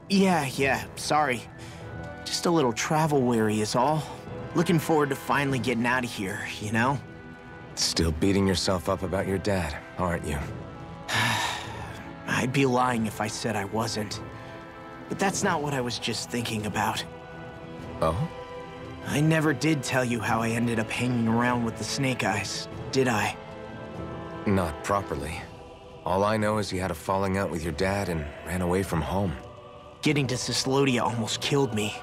Yeah, sorry. Just a little travel weary is all. Looking forward to finally getting out of here, you know? Still beating yourself up about your dad, aren't you? I'd be lying if I said I wasn't. But that's not what I was just thinking about. Oh? I never did tell you how I ended up hanging around with the Snake Eyes, did I? Not properly. All I know is you had a falling out with your dad and ran away from home. Getting to Cislodia almost killed me.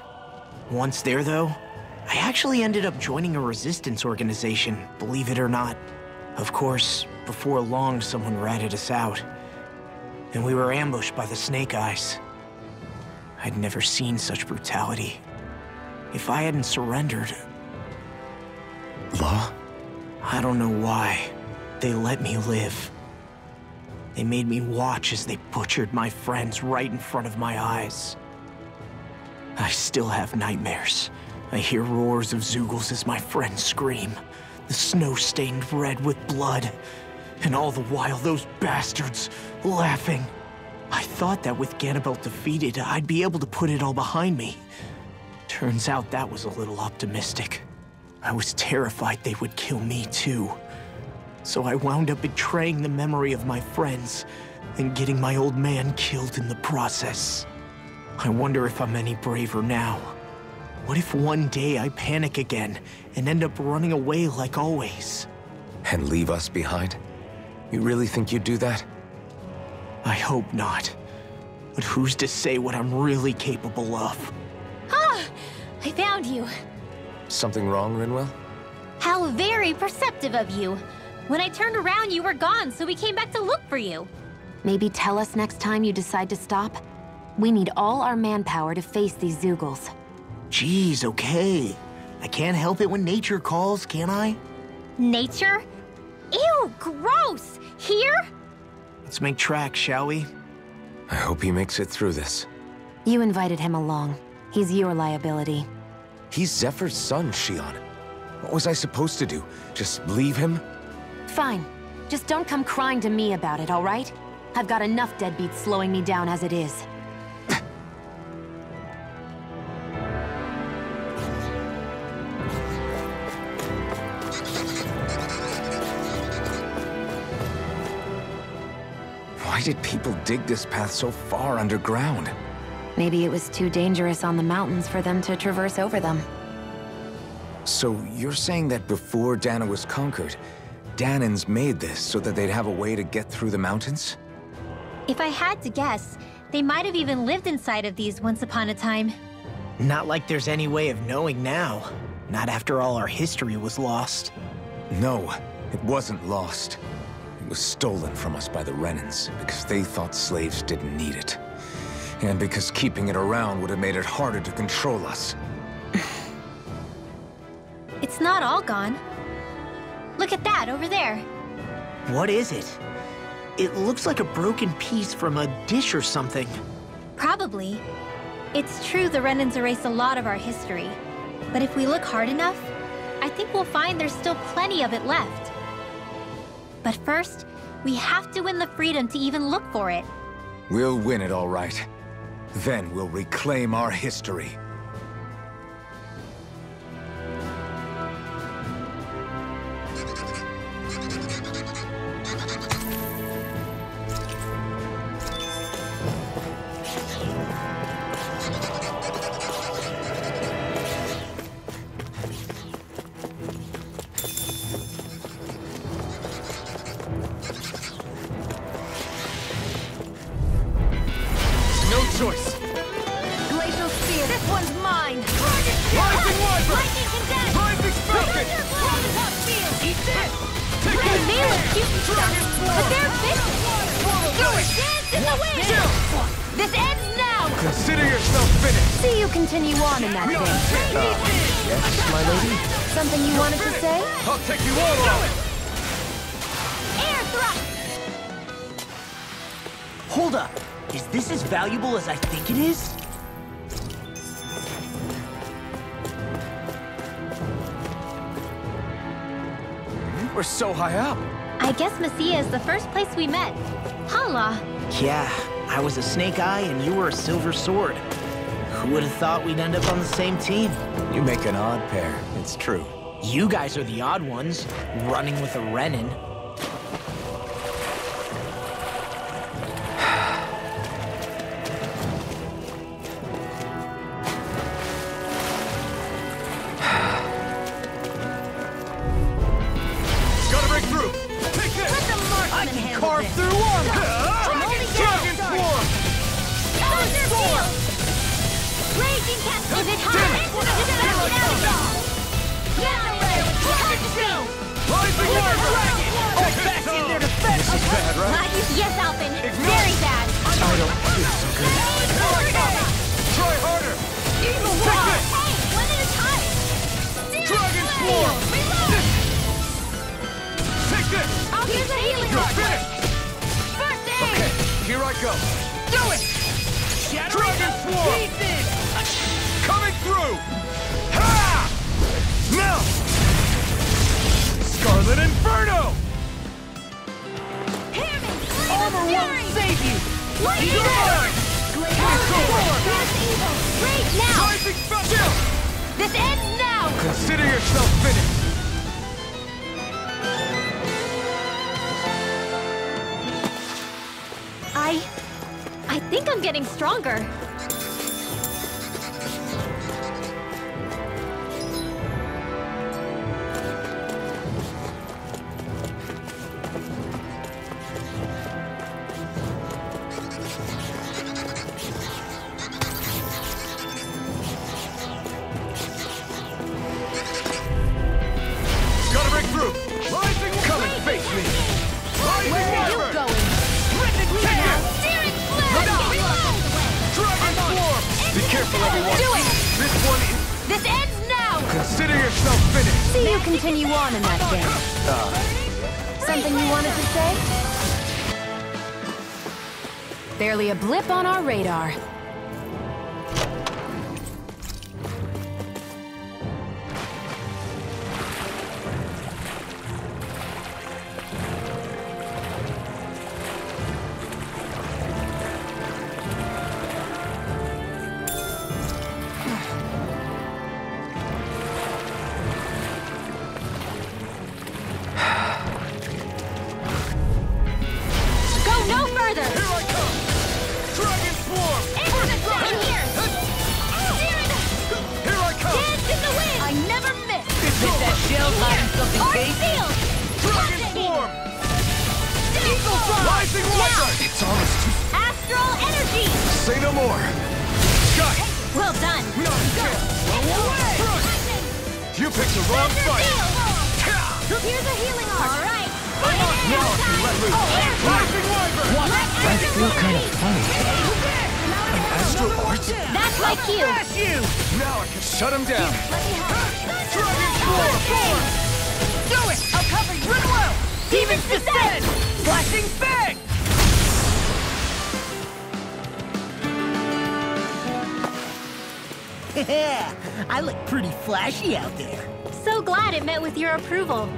Once there, though, I actually ended up joining a resistance organization, believe it or not. Of course, before long, someone ratted us out. And we were ambushed by the Snake Eyes. I'd never seen such brutality. If I hadn't surrendered... Law? I don't know why. They let me live. They made me watch as they butchered my friends right in front of my eyes. I still have nightmares. I hear roars of Zeugles as my friends scream. The snow stained red with blood. And all the while, those bastards laughing. I thought that with Ganabelt defeated, I'd be able to put it all behind me. Turns out that was a little optimistic. I was terrified they would kill me too. So I wound up betraying the memory of my friends and getting my old man killed in the process. I wonder if I'm any braver now. What if one day I panic again and end up running away like always? And leave us behind? You really think you'd do that? I hope not. But who's to say what I'm really capable of? Ah! I found you. Something wrong, Rinwell? How very perceptive of you. When I turned around, you were gone, so we came back to look for you. Maybe tell us next time you decide to stop? We need all our manpower to face these Zeugles. Geez, okay. I can't help it when nature calls, can I? Nature? Ew, gross! Here? Let's make tracks, shall we? I hope he makes it through this. You invited him along. He's your liability. He's Zephyr's son, Shion. What was I supposed to do? Just leave him? Fine. Just don't come crying to me about it, all right? I've got enough deadbeats slowing me down as it is. Why did people dig this path so far underground? Maybe it was too dangerous on the mountains for them to traverse over them. So you're saying that before Dana was conquered, Danans made this so that they'd have a way to get through the mountains? If I had to guess, they might have even lived inside of these once upon a time. Not like there's any way of knowing now. Not after all our history was lost. No, it wasn't lost. It was stolen from us by the Renans because they thought slaves didn't need it. And because keeping it around would have made it harder to control us. It's not all gone. Look at that over there. What is it? It looks like a broken piece from a dish or something. Probably. It's true the Renans erased a lot of our history. But if we look hard enough, I think we'll find there's still plenty of it left. But first, we have to win the freedom to even look for it. We'll win it all right. Then we'll reclaim our history. Choice. Glacial Spear, this one's mine! Rising Wyvern! Lightning condensed! Rising Falcon! Eat this! They may look cute and stuff, but they're vicious! Dance in the wind! This ends now! Consider yourself finished! See you continue on in that vein. Yes, my lady? Something you wanted to say? I'll take you all out! Air thrust! Hold up. Is this as valuable as I think it is? We're so high up. I guess Messia is the first place we met. Hala. Yeah, I was a Snake Eye and you were a Silver Sword. Who would have thought we'd end up on the same team? You make an odd pair, it's true. You guys are the odd ones, running with a Renin. Gotta break through! Take this! Let the marksman handle Carve this. through armor! I'm only Dragon getting Swarm! Thunder Field! Raging Cat! Is it hot? Rising Wyvern! Back in their defense! This is bad, right? Yes, Alvin. Ignore. Very bad. I don't feel so good. Try harder! Evil Take Wall! this! Hey, one at a time! Dragon Swarm! Take this! Here's a healing You're rod. finished! First aid! Okay, here I go! Do it! Dragon Swarm! Coming through! Ha! Now! Scarlet Inferno! Armor won't save you! You're mine! Right now! Rising Chill! This ends now! Consider yourself finished! I think I'm getting stronger. Gotta break through! Rising Come and face me! Rising Where are you Wyvern! going? Take it! Steering flag! Dragon Swarm! Be careful, everyone! Do it! This one is... This ends now! Consider yourself finished! See you continue on in that game. Something you wanted to say? Barely a blip on our radar. No further! Here I come! Dragon Swarm! In here! Here I come! Dance in the wind! I never miss! It's over! shell's hiding something Dragon Swarm! Eagle Fly! Rising Wyvern! It's almost too... Astral Energy! Say no more! Sky! Well done. Not a chance! You picked the wrong fight! Here's a healing arm! All right! Now I can let loose! Rising Wyvern! I feel kind of funny. An astral arts? That's my cue. Now I can shut him down! Let me have Dragon Swarm! Do it! I'll cover you! Run well! Demons descend! Flashing Fang! Yeah, I look pretty flashy out there. So glad it met with your approval.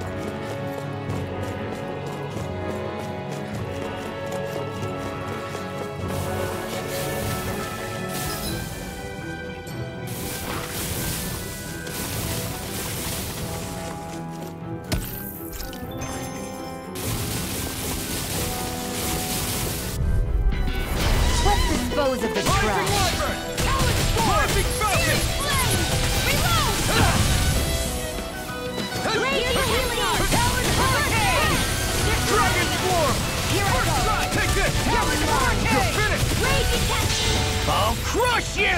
Let's dispose of the Rising trash. Wyvern! Rising Falcon! Dragon Swarm! Take this! You're finished! I'll crush you!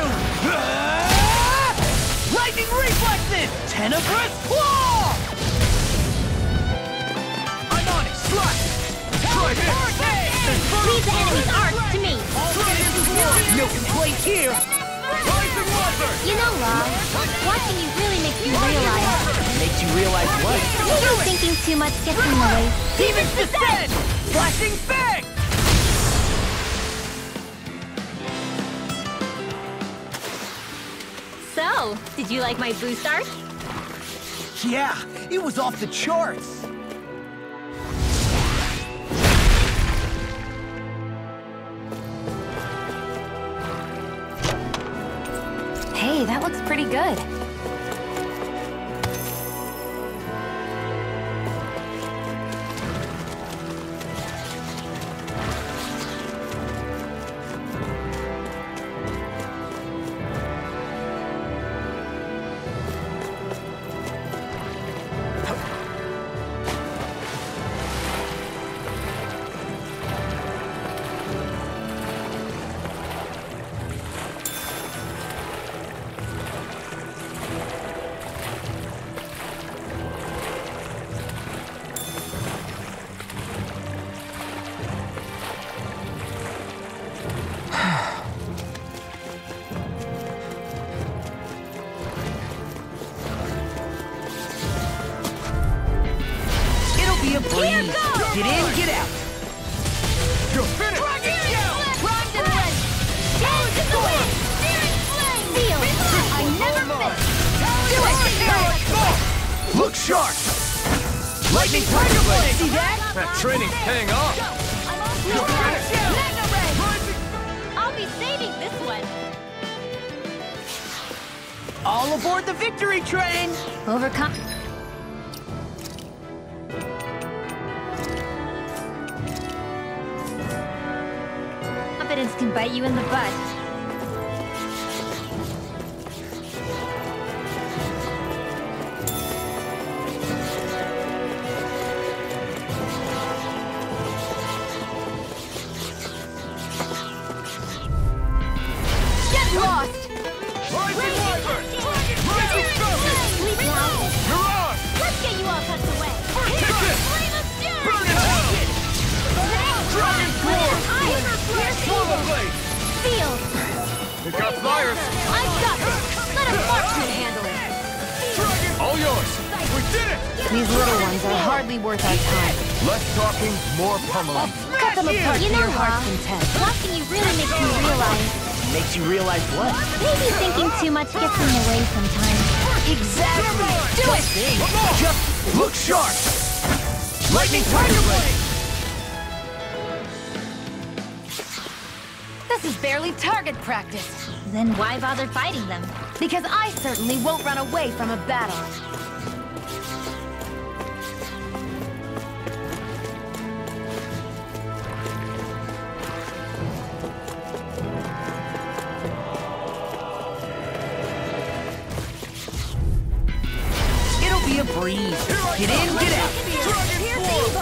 Lightning reflexes! Tenebrous claw! I'm on it! Slash! Try this! Leave the enemy's arcs to me. No complaints here! Rising Wyvern! You know, Rob, watching you really makes me realize Makes you realize what? thinking too much gets in the way. Demons descend! Flashing Fang! So, did you like my boost arc? Yeah, it was off the charts. That looks pretty good. Be a breeze. Get in, get out. You're finished! Primed and ready! Dance in the wind! Searing flame! Feel! I never miss! Do it! Look sharp! Lightning Tiger Blade! See that? That training's paying off! You're finished! Mega Ray! I'll be saving this one! All aboard the victory train! Overcome. Confidence can bite you in the butt. Get lost! Rising Wyvern! Rising Falcon! Sleep now. You're on! Let's get you all tucked away. Kick it! Flame of fury! Burn in hell! Dragon Sword! Swallow Blade! Feel! It got flyers! I've got this! Let a marksman handle it! Dragon! All yours! We did it! These little ones are hardly worth our time. Less talking, more pummeling. Cut them apart to You know your heart's what? content. Watching you really makes me realize Makes you realize what? maybe thinking too much gets in the way sometimes. Exactly! Do it! Just look sharp! Lightning Tiger Blade! This is barely target practice. Then why bother fighting them? Because I certainly won't run away from a battle. It'll be a breeze. Get in, get out. Dragon Sword!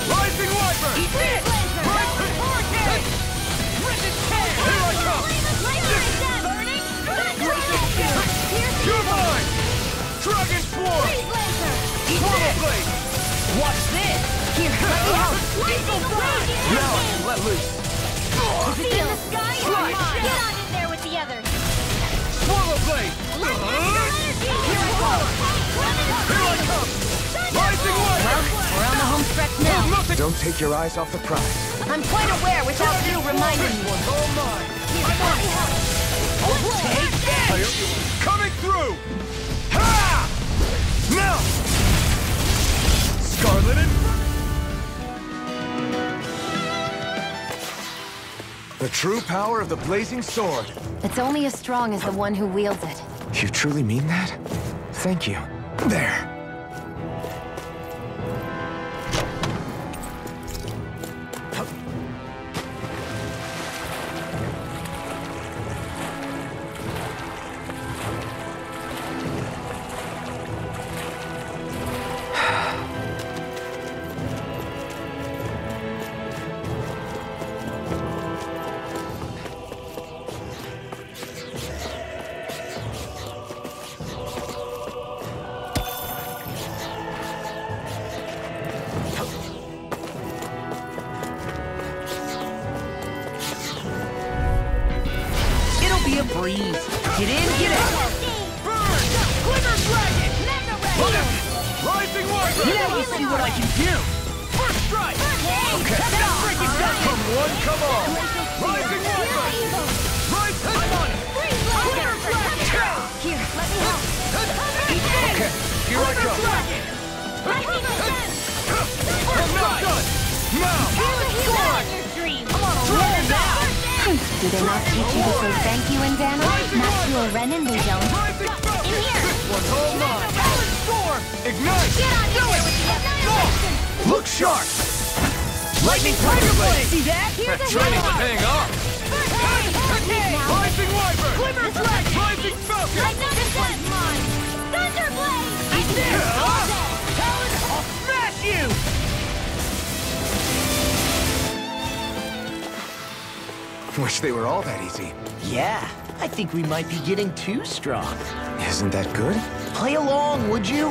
Rising Wyvern! Eat this! Rising Hurricane! Here I come! You're mine! Dragon Sword! Eat Swallow this! Blade! Watch this! Here, let me help! Now I can let loose. Feel the sky is mine. Get on in there with the others. Swallow Blade! Here I go. Here I come! Rising Wyvern! We're on the home stretch now. Nothing! Don't take your eyes off the prize. I'm quite aware without you reminding me. One's all mine! Take this! Coming through! Ha! Now! Scarlet and... The true power of the blazing sword. It's only as strong as the one who wields it. You truly mean that? Thank you. There. Be a breeze. Get in, get out. Burn! Glimmer Dragon! Rising Wyvern! Now you see what I can do. First strike! Okay. Now break it down. Come one, come all! Rising Wyvern! Rising... I'm on it! Glimmer Dragon! Here, let me help. Eat this! Okay, here I go. I'm not done! Now! Heal your dream. I'm on a roll now. Do they not teach you to say thank you in Dana? Not to a Renin, they don't. In here! One's all mine! Talon Storm! Ignite! Get on in there with the annihilation! Look sharp! Lightning Tiger Blade! See that? Here's a Training's hero! paying off! Rising Wyvern! Glimmer Dragon! Rising Falcon! Magnificent! Mine! Thunderblade! Eat this! Talon, I'll smash you! Wish they were all that easy. Yeah, I think we might be getting too strong. Isn't that good? Play along, would you?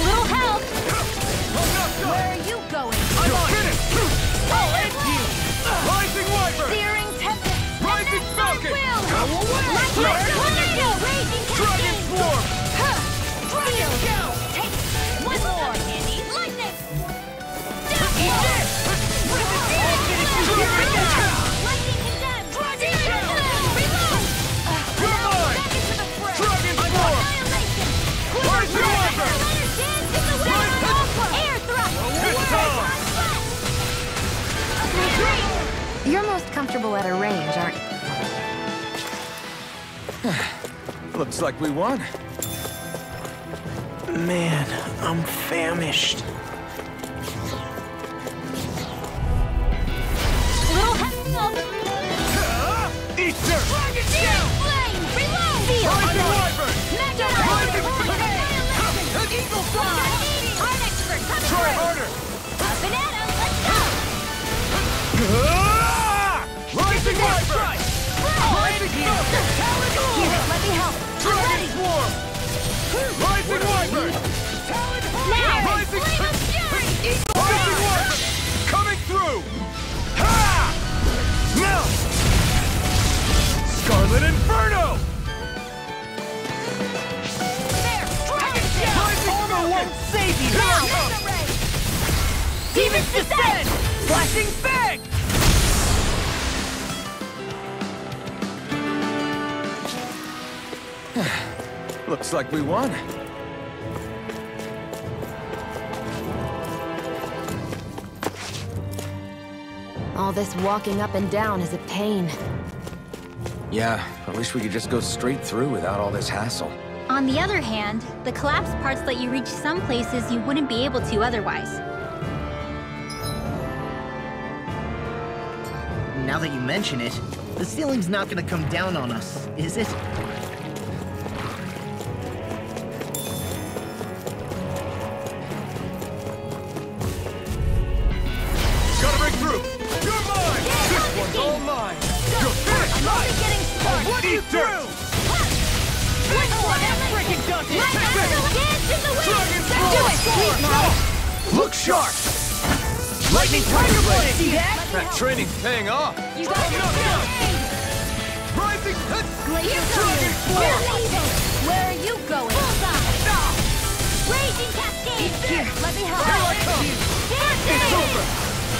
Little help! Where are you going? I'm on it! I'll end you! Rising Wyvern! Searing Tempest! Rising Falcon! Go away! Tornado! Raging Dragon Cascade! Swarm! Dragon Shell! Take one more, Andy! Lightning! Eat this! Lightning condemned! Dragon Shell! Reload! You're mine! Back into the fray! Dragon Swarm! Annihilation! Rising Wyvern! Dance in the wind! Air thrust! It's on! You're most comfortable at a range, aren't you? Looks like we won. Man, I'm famished. Little help! Eat dirt! Dragon Shell! Flame! Reload! Seal! Rising Wyvern! Mega Rising Annihilation! An Eagle Fly! Art expert, coming Try through! harder! Up and at 'em, let's go! Rising Wyvern! Rising Falcon! Here, let me help. Dragon Swarm! Rising Wyvern! Now! Rising Flame of Fury! Rising Wyvern! Coming through! Ha! Now! Scarlet Inferno! There! Dragon Shell! Rising Armor won't save you! Now! Mega Ray! Demons Descend! Flashing Fang! Looks like we won. All this walking up and down is a pain. Yeah, I wish we could just go straight through without all this hassle. On the other hand, the collapsed parts let you reach some places you wouldn't be able to otherwise. Now that you mention it, the ceiling's not gonna come down on us, is it? Gotta break through! You're mine! This one's all mine! You're finished! Only getting started! What eat dirt! One more! Freaking done! My master dance in the wind! Dragon Let's do it! Please, now! Look sharp! Lightning Tiger Blade! See that? That training's paying off. You got it! Rising Glacier Dragon Swarm! Swarm! We're leaving! Where are you going? Bullseye! Raging Cascade! Here, let me help. Here I come! It's over!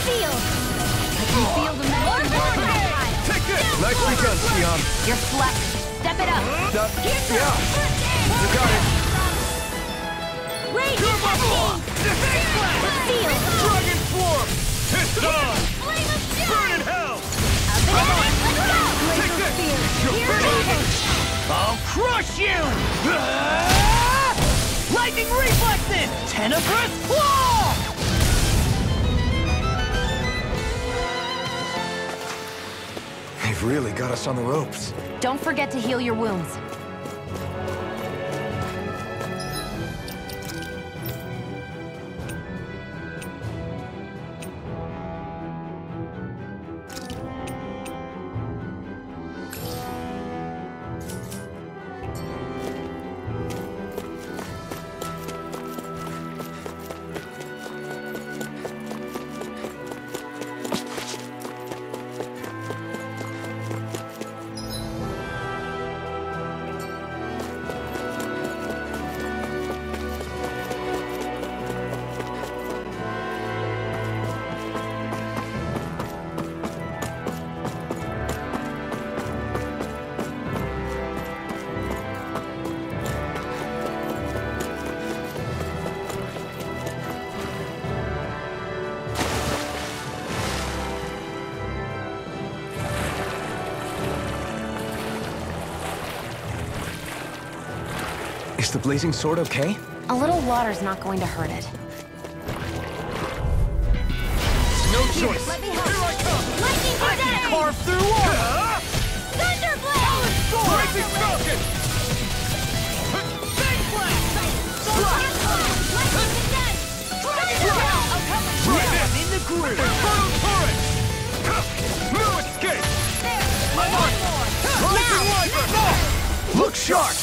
Seal! I can feel the medicine working on the pile. Take this! Nicely done, Xion. You're flex. Step it up. Yeah, you got it. Raging Cascade! Seal! Dragon Swarm! It's on! Flame of Burn Fury! in hell! Up and at 'em! Let's go! Take this! You're Here it finished! is! I'll crush you! Lightning reflexes! Tenebrous claw! They've really got us on the ropes. Don't forget to heal your wounds. the blazing sword okay? A little water's not going to hurt it. No choice! Let me help. Here I come! Lightning I can today! carve through water! Thunderblade! Rising Falcon! Big blast! Lightning today! I'm in the groove! Infernal Torrent! No escape! I'm on! Rising Wyvern! Look sharp!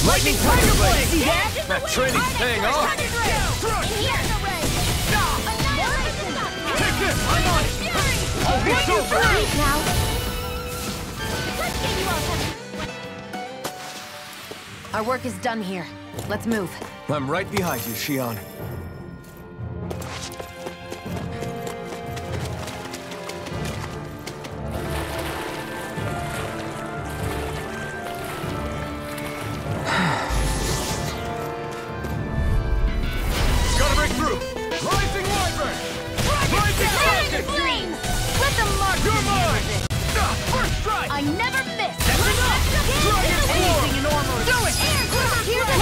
Lightning Tiger Blade! See that? That training's paying off! Take this! I'm on it! I'll be so fast! Now. Our work is done here. Let's move. I'm right behind you, Xion. Gotta break through! Rising Wyvern! Rising Falcon! Flame! Let them mark You're mine! First strike! I never miss! That's enough! Dragon Form! Anything in armor. Do it! Here's the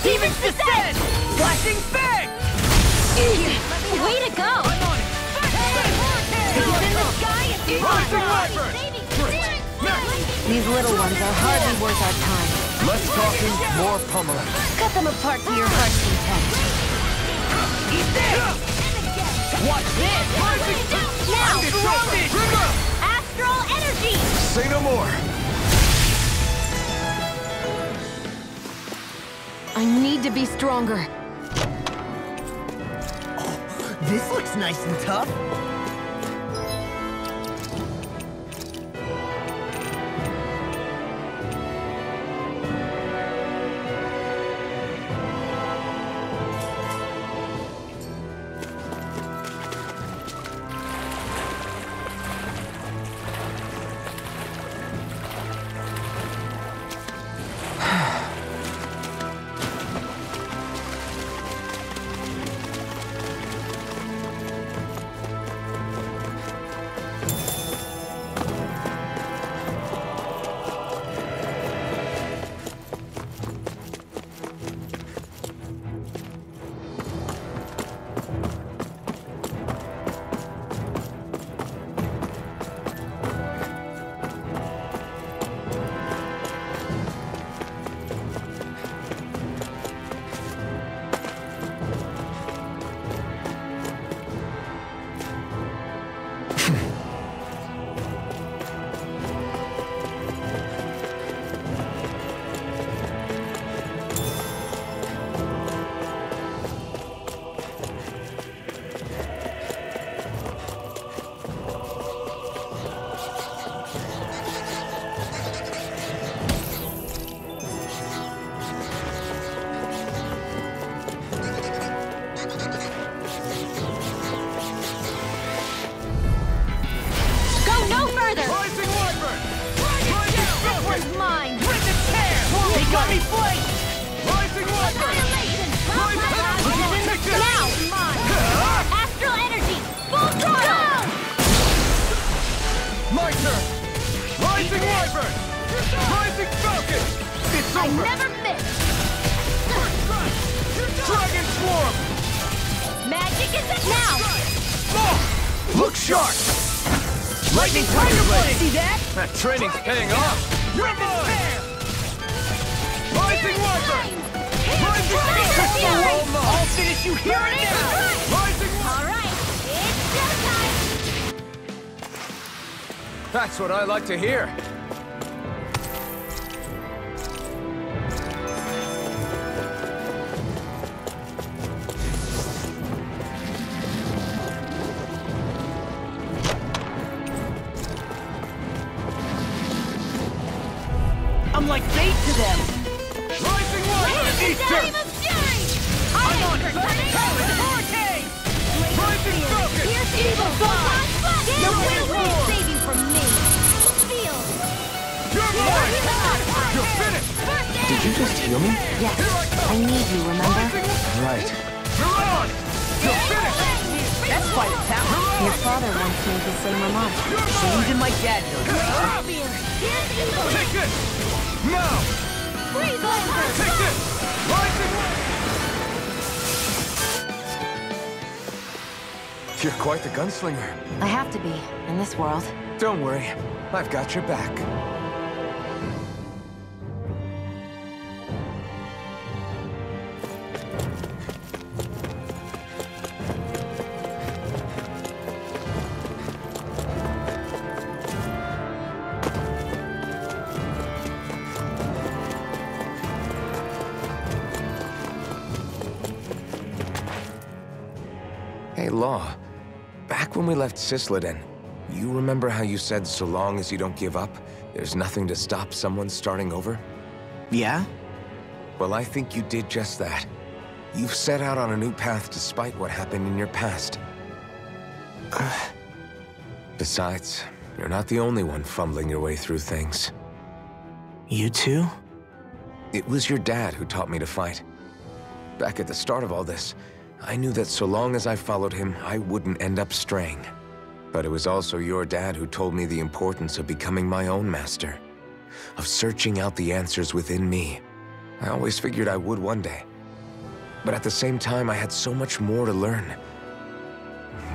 Demons Descend! Flashing Fang! Way to go! I'm on it! He's in the sky if you Rising Wyvern! These little ones are hardly worth our time. Less talking, more pummeling. Cut them apart to your heart's content. Eat this! Watch this! I'm surrounded! Astral energy! Say no more. I need to be stronger. This looks nice and tough. Got me flanked! Rising Wyvern! Take this! Now! Astral energy! Full throttle! My turn! Rising Wyvern! Rising Falcon! It's I over! never miss! Dragon Swarm! Magic is at now! Look sharp! Lightning Tiger Blade! See that? That training's paying off. You're mine! Rising Wyvern! Rising Fury! Falcon! I'll finish you here and now! Rising Alright, it's showtime! That's what I like to hear. I'm like bait to them! Rising Wyvern! Easter! Flame of fury! I'm on it! Burning Hurricane! Rising Falcon! Here's evil God! No No way will forward! save you from me! Feel! You're mine! You're finished! Did you just heal me? Yes, I need you, remember? Right. You're on! You're finished! That's quite a talent. Your father once made the same remark. You're Even mine! my dad knows. Here's evil! Take this! Now! Freeze over! Take this! Rising! You're quite the gunslinger. I have to be, in this world. Don't worry, I've got your back. Hey, Law. Back when we left Cisleden, you remember how you said so long as you don't give up, there's nothing to stop someone starting over? Yeah? Well, I think you did just that. You've set out on a new path despite what happened in your past. Besides, you're not the only one fumbling your way through things. You too? It was your dad who taught me to fight. Back at the start of all this, I knew that so long as I followed him, I wouldn't end up straying. But it was also your dad who told me the importance of becoming my own master, of searching out the answers within me. I always figured I would one day. But at the same time, I had so much more to learn.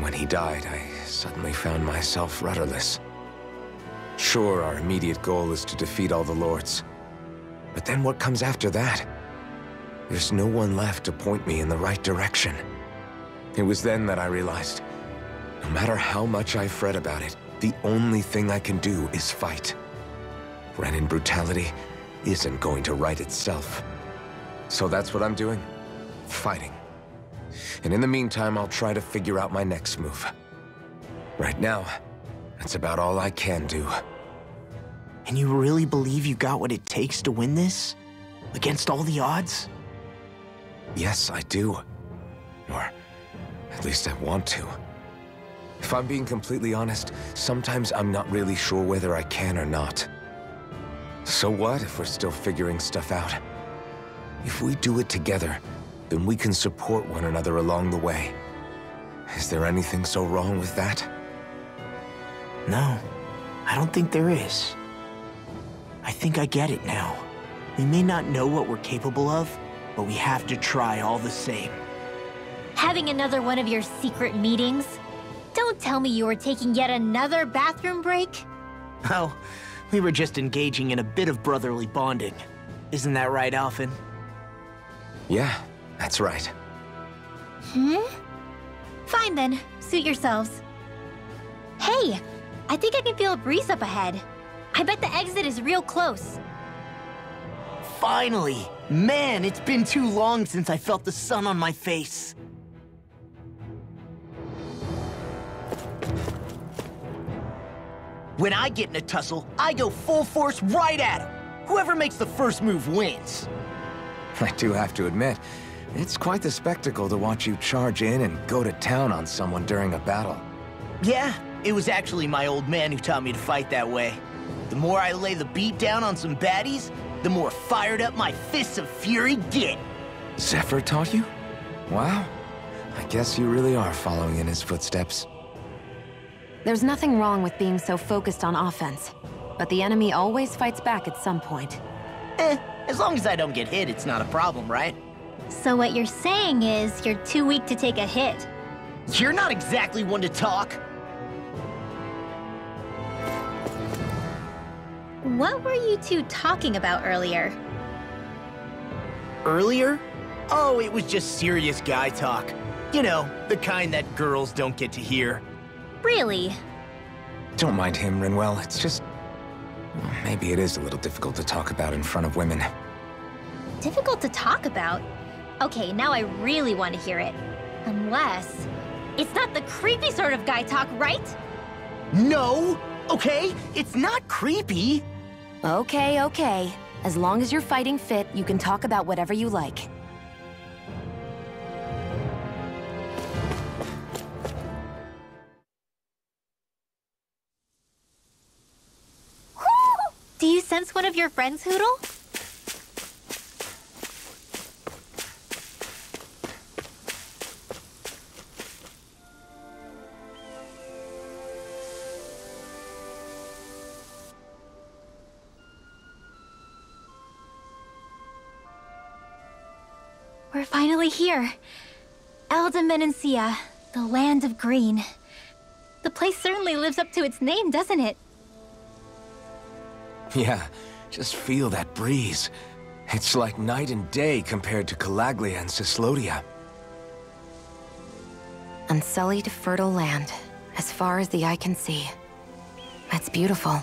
When he died, I suddenly found myself rudderless. Sure, our immediate goal is to defeat all the lords. But then what comes after that? There's no one left to point me in the right direction. It was then that I realized, no matter how much I fret about it, the only thing I can do is fight. Renin brutality isn't going to right itself. So that's what I'm doing. Fighting. And in the meantime, I'll try to figure out my next move. Right now, that's about all I can do. And you really believe you got what it takes to win this? Against all the odds? Yes, I do. Or at least I want to. If I'm being completely honest, sometimes I'm not really sure whether I can or not. So what if we're still figuring stuff out? If we do it together, then we can support one another along the way. Is there anything so wrong with that? No, I don't think there is. I think I get it now. We may not know what we're capable of, but we have to try all the same. Having another one of your secret meetings? Don't tell me you were taking yet another bathroom break? Oh, we were just engaging in a bit of brotherly bonding. Isn't that right, Alphen? Yeah, that's right. Fine then, suit yourselves. Hey, I think I can feel a breeze up ahead. I bet the exit is real close. Finally! Man, it's been too long since I felt the sun on my face. When I get in a tussle, I go full force right at him. Whoever makes the first move wins. I do have to admit, it's quite the spectacle to watch you charge in and go to town on someone during a battle. Yeah, it was actually my old man who taught me to fight that way. The more I lay the beat down on some baddies, the more fired up my fists of fury get. Zephyr taught you? Wow. I guess you really are following in his footsteps. There's nothing wrong with being so focused on offense, but the enemy always fights back at some point. As long as I don't get hit, it's not a problem, right? So what you're saying is you're too weak to take a hit. You're not exactly one to talk. What were you two talking about earlier? Earlier? Oh, it was just serious guy talk. You know, the kind that girls don't get to hear. Really? Don't mind him, Rinwell. It's just... well, maybe it is a little difficult to talk about in front of women. Difficult to talk about? Okay, now I really want to hear it. Unless... it's not the creepy sort of guy talk, right? No! Okay, it's not creepy. Okay, okay. As long as you're fighting fit, you can talk about whatever you like. Do you sense one of your friends, Hootle? finally here. Elda Menancia, the land of green. The place certainly lives up to its name, doesn't it? Yeah, just feel that breeze. It's like night and day compared to Calaglia and Cislodia. Unsullied, fertile land, as far as the eye can see. That's beautiful.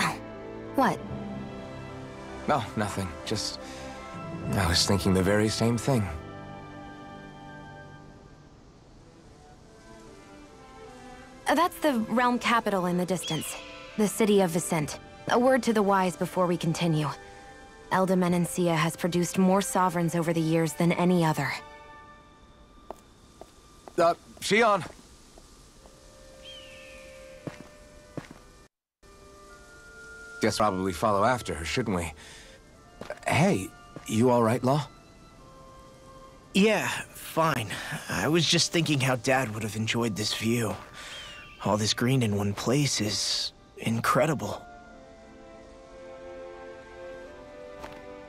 Oh, what? Oh, nothing. Just... I was thinking the very same thing. That's the realm capital in the distance. The city of Vicent. A word to the wise before we continue. Elda Menancia has produced more sovereigns over the years than any other. Shion! Guess probably follow after her, shouldn't we? Hey, you alright, Law? Yeah, fine. I was just thinking how Dad would have enjoyed this view. All this green in one place is incredible.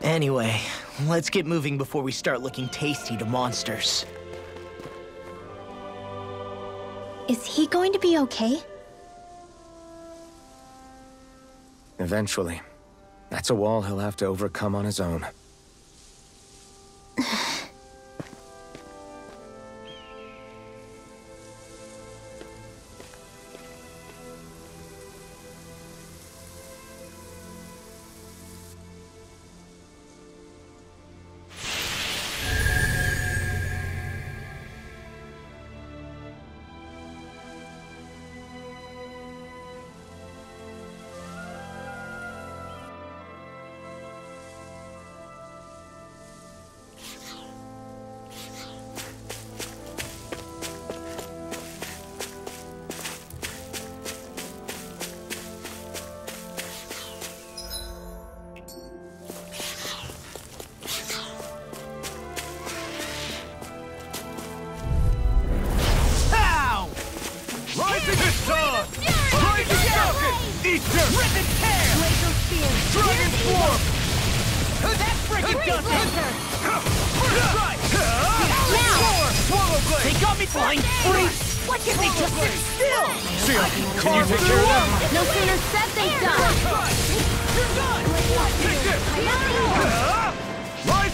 Anyway, let's get moving before we start looking tasty to monsters. Is he going to be okay? Eventually. That's a wall he'll have to overcome on his own.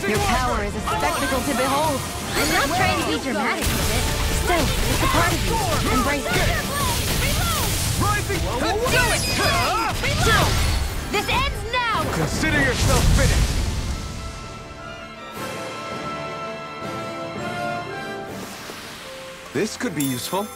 Your power is a spectacle to behold. I'm not trying to be dramatic with it. Still, it's a part of you. Embrace it. This ends now! Consider yourself finished! This could be useful.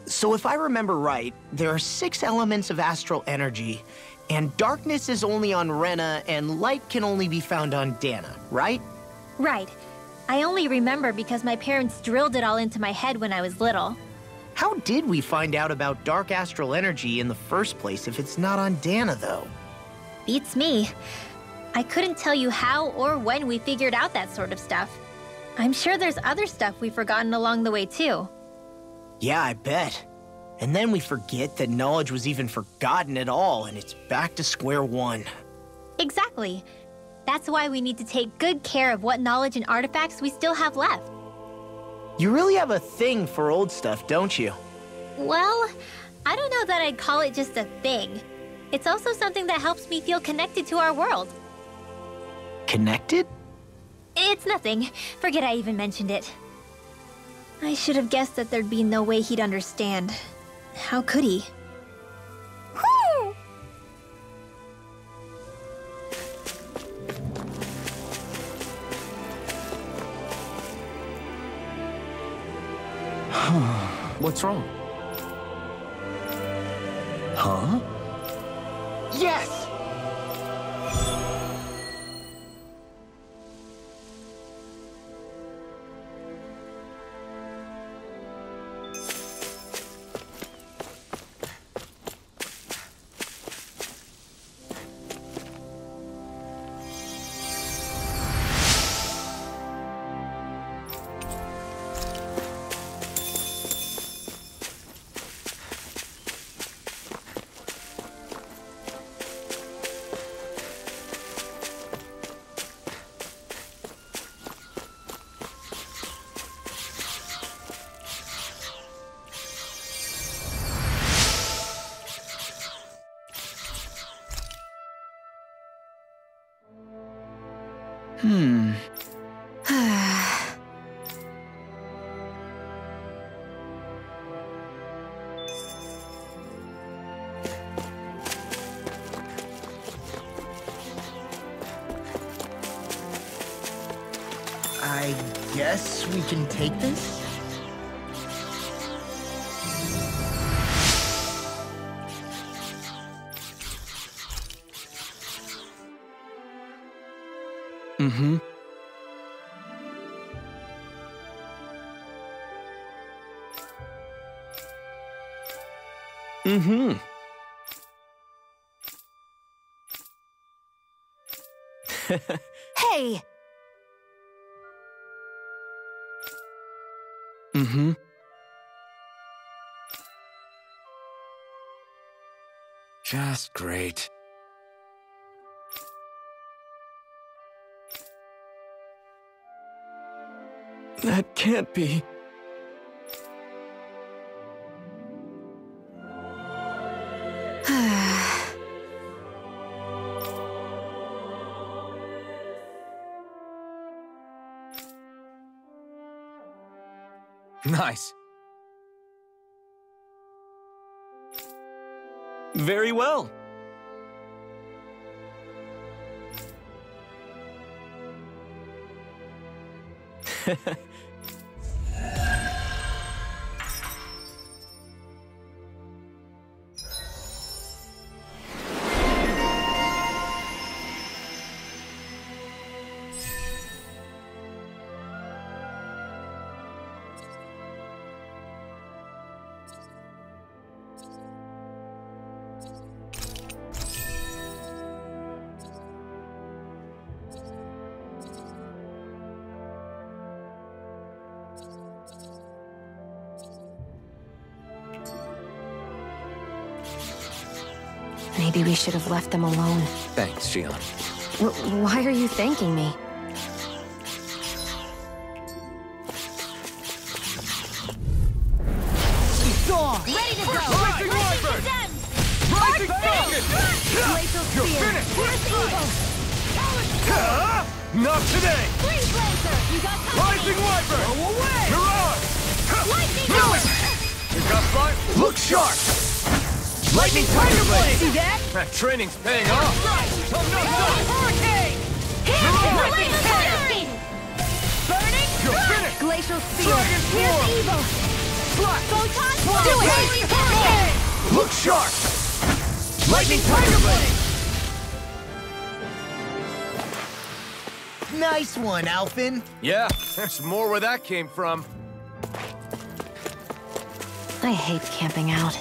So if I remember right, there are 6 elements of astral energy, and darkness is only on Rena, and light can only be found on Dana, right? Right. I only remember because my parents drilled it all into my head when I was little. How did we find out about dark astral energy in the first place if it's not on Dana, though? Beats me. I couldn't tell you how or when we figured out that sort of stuff. I'm sure there's other stuff we've forgotten along the way, too. Yeah, I bet. And then we forget that knowledge was even forgotten at all, and it's back to square one. Exactly. That's why we need to take good care of what knowledge and artifacts we still have left. You really have a thing for old stuff, don't you? Well, I don't know that I'd call it just a thing. It's also something that helps me feel connected to our world. Connected? It's nothing. Forget I even mentioned it. I should have guessed that there'd be no way he'd understand. How could he? What's wrong? Huh? Yes! I guess we can take this? Mm-hmm. Mm-hmm. Hey! Mm-hmm. Just great. That can't be. Nice. Very well. Maybe we should have left them alone. Thanks, Shion. Why are you thanking me? Ready to go! Rising Wyvern! Rising Falcon! You're finished! Not today! Freeze Laser! You got company! Rising Wyvern! Go away! Mirage! Lightning Do Bolt! it! You got fire? Look sharp! Lightning Tiger Blade! See that? That training's paying off! Hurricane! Lightning Fire! Burning! You're finished! Glacial Spear! Dragon Here's Form! Evil! Slash! Photon! Do it! Lightning Hurricane! Look sharp! Lightning Tiger Blade! Nice one, Alphen. Yeah, there's more where that came from. I hate camping out.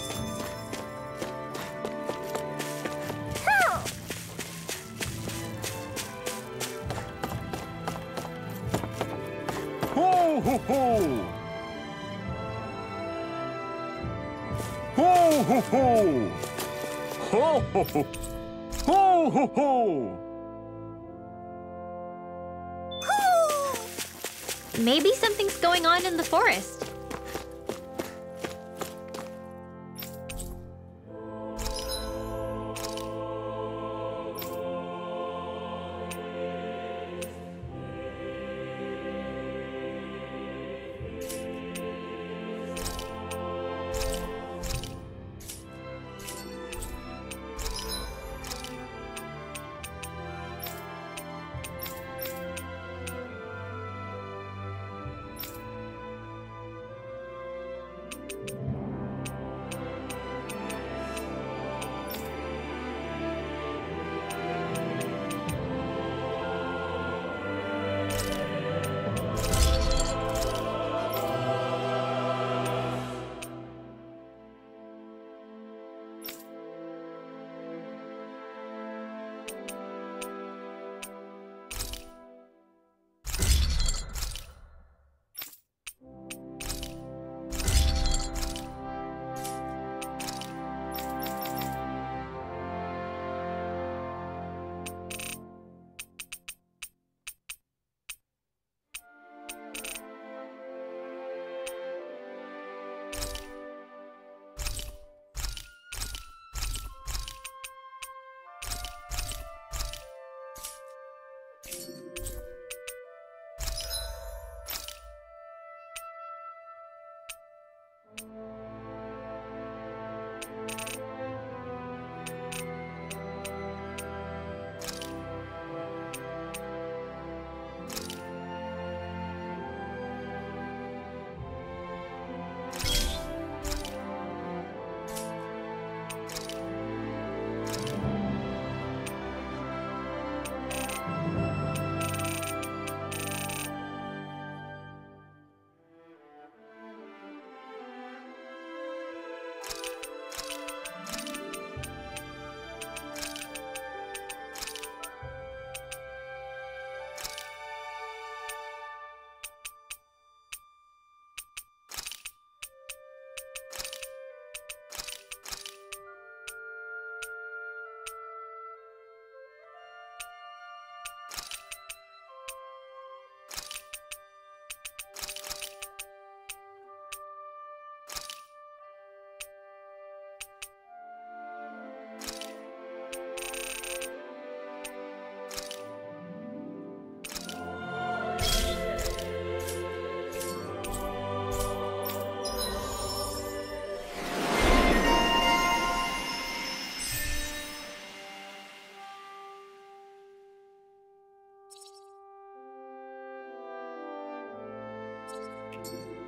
Ho ho ho! Ho ho ho! Ho ho ho! Ho ho ho! Maybe something's going on in the forest.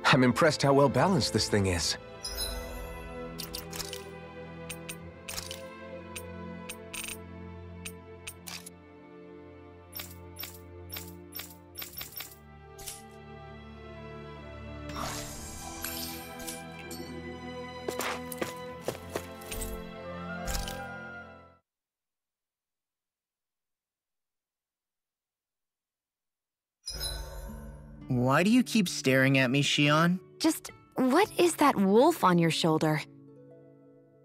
I'm impressed how well balanced this thing is. Why do you keep staring at me, Shion? Just, what is that wolf on your shoulder?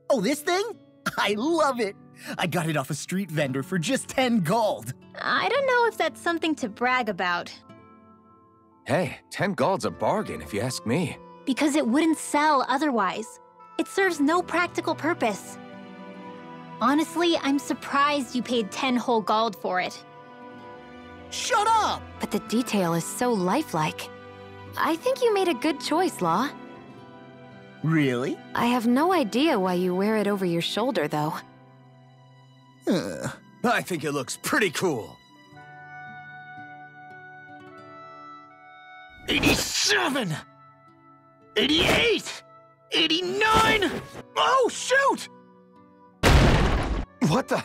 Oh, this thing? I love it! I got it off a street vendor for just 10 gold. I don't know if that's something to brag about. Hey, 10 gold's a bargain if you ask me. Because it wouldn't sell otherwise. It serves no practical purpose. Honestly, I'm surprised you paid 10 whole gold for it. Shut up! But the detail is so lifelike. I think you made a good choice, Law. Really? I have no idea why you wear it over your shoulder, though. I think it looks pretty cool. 87! 88! 89! Oh, shoot! What the?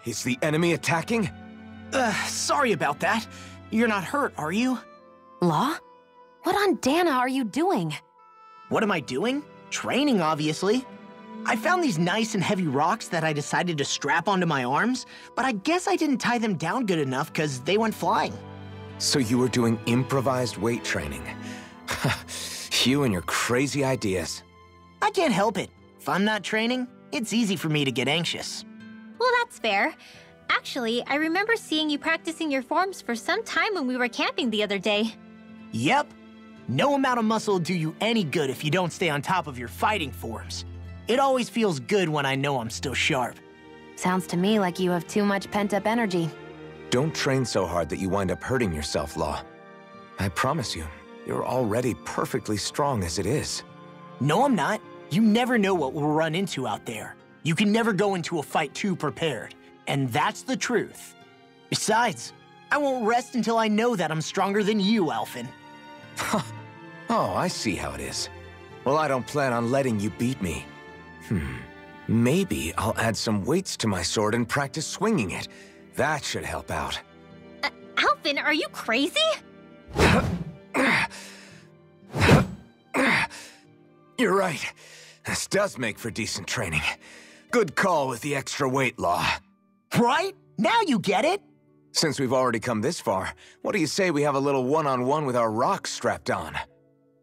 Is the enemy attacking? Sorry about that. You're not hurt, are you? Law? What on Dana are you doing? What am I doing? Training, obviously. I found these nice and heavy rocks that I decided to strap onto my arms, but I guess I didn't tie them down good enough because they went flying. So you were doing improvised weight training. You and your crazy ideas. I can't help it. If I'm not training, it's easy for me to get anxious. Well, that's fair. Actually, I remember seeing you practicing your forms for some time when we were camping the other day. Yep. No amount of muscle will do you any good if you don't stay on top of your fighting forms. It always feels good when I know I'm still sharp. Sounds to me like you have too much pent-up energy. Don't train so hard that you wind up hurting yourself, Law. I promise you, you're already perfectly strong as it is. No, I'm not. You never know what we'll run into out there. You can never go into a fight too prepared. And that's the truth. Besides, I won't rest until I know that I'm stronger than you, Alphen. Oh, I see how it is. Well, I don't plan on letting you beat me. Maybe I'll add some weights to my sword and practice swinging it. That should help out. Alphen, are you crazy? You're right. This does make for decent training. Good call with the extra weight, Law. Right? Now you get it? Since we've already come this far, what do you say we have a little one-on-one with our rocks strapped on?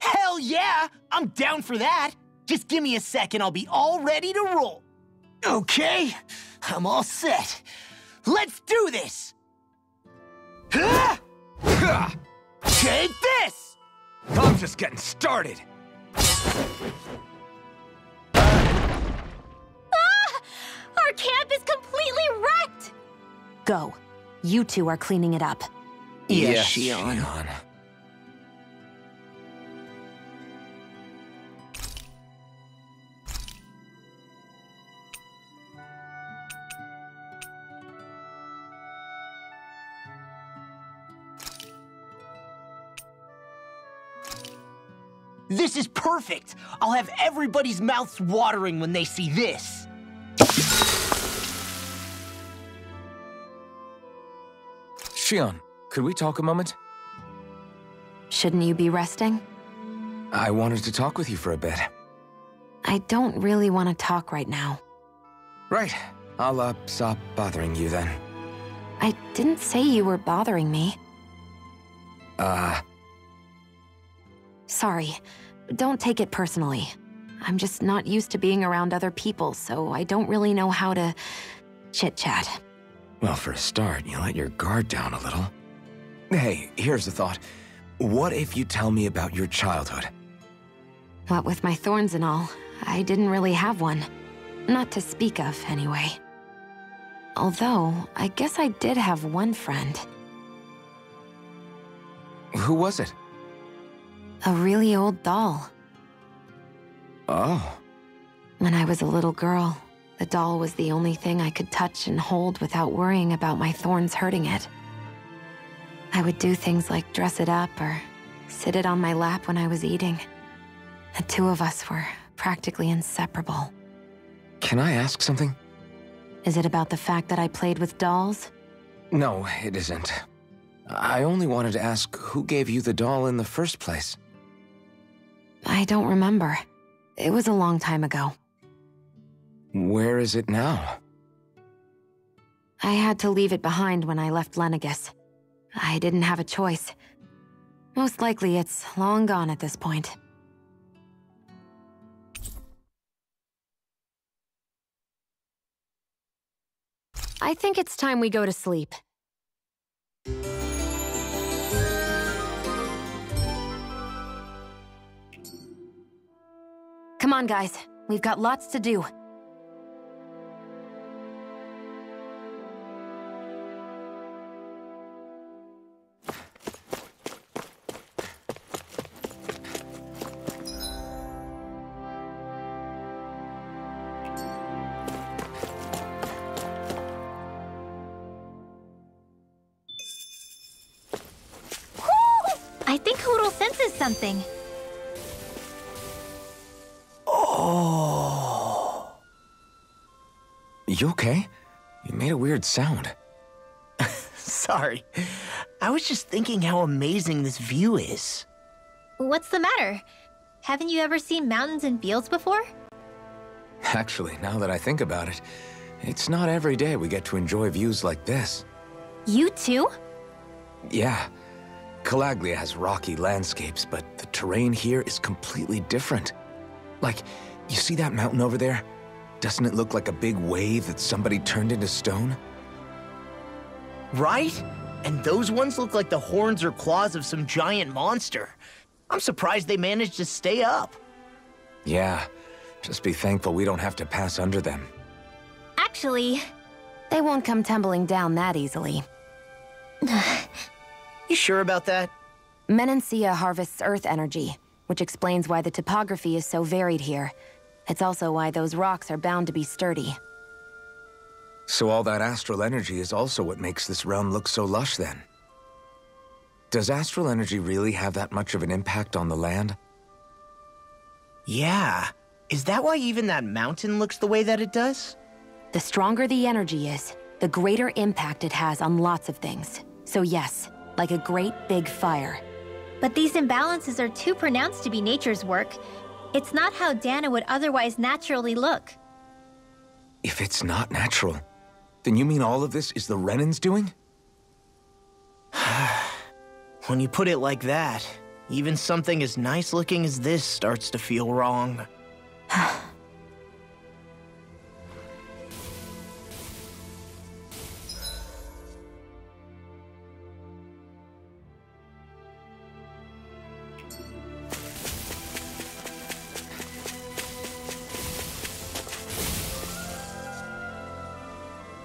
Hell yeah! I'm down for that! Just give me a second, I'll be all ready to roll. Okay, I'm all set. Let's do this! Take this! I'm just getting started. Our camp is completely wrecked! Go. You two are cleaning it up. Yes, Shion. This is perfect! I'll have everybody's mouths watering when they see this. Shion, could we talk a moment? Shouldn't you be resting? I wanted to talk with you for a bit. I don't really want to talk right now. Right. I'll, stop bothering you then. I didn't say you were bothering me. Sorry. Don't take it personally. I'm just not used to being around other people, so I don't really know how to chit-chat. Well, for a start, you let your guard down a little. Hey, here's a thought. What if you tell me about your childhood? What with my thorns and all, I didn't really have one. Not to speak of, anyway. Although, I guess I did have one friend. Who was it? A really old doll. Oh. When I was a little girl, the doll was the only thing I could touch and hold without worrying about my thorns hurting it. I would do things like dress it up or sit it on my lap when I was eating. The two of us were practically inseparable. Can I ask something? Is it about the fact that I played with dolls? No, it isn't. I only wanted to ask who gave you the doll in the first place. I don't remember. It was a long time ago. Where is it now? I had to leave it behind when I left Lenegus. I didn't have a choice. Most likely it's long gone at this point. I think it's time we go to sleep. Come on, guys. We've got lots to do. I think Hoodle senses something. Oh. You okay? You made a weird sound. Sorry. I was just thinking how amazing this view is. What's the matter? Haven't you ever seen mountains and fields before? Actually, now that I think about it, it's not every day we get to enjoy views like this. You too? Yeah. Calaglia has rocky landscapes, but the terrain here is completely different. Like, you see that mountain over there? Doesn't it look like a big wave that somebody turned into stone? Right? And those ones look like the horns or claws of some giant monster. I'm surprised they managed to stay up. Yeah. Just be thankful we don't have to pass under them. Actually, They won't come tumbling down that easily. You sure about that? Menancia harvests earth energy, which explains why the topography is so varied here. It's also why those rocks are bound to be sturdy. So all that astral energy is also what makes this realm look so lush then? Does astral energy really have that much of an impact on the land? Yeah. Is that why even that mountain looks the way that it does? The stronger the energy is, the greater impact it has on lots of things. So yes, like a great big fire. but these imbalances are too pronounced to be nature's work. It's not how Dana would otherwise naturally look. If it's not natural, then you mean all of this is the Renans doing? When you put it like that, even something as nice looking as this starts to feel wrong.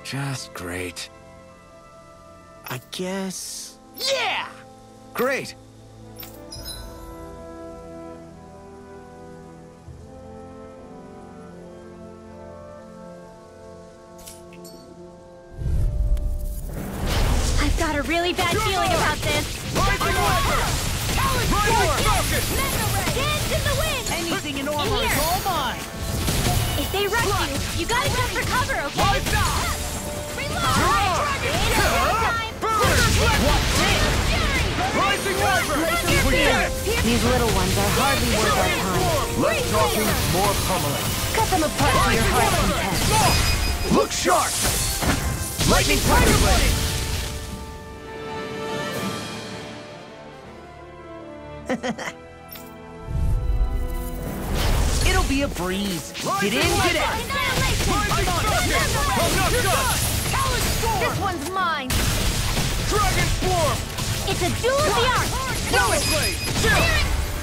Just great. I guess... Yeah! Great! I've got a really bad feeling about this. Dance in the wind! Anything in armor Here. is all mine! If they rush you gotta jump for cover, okay? Reload! Rising Wyvern! These little ones are hardly worth our time. Less talking, more pummeling. Cut them apart to your heart's content. Look sharp! Lightning Tiger Blade! It'll be a breeze. Get in, get out. This one's mine! Dragon Swarm! It's a duel of the arts! Relic Blade! Chill!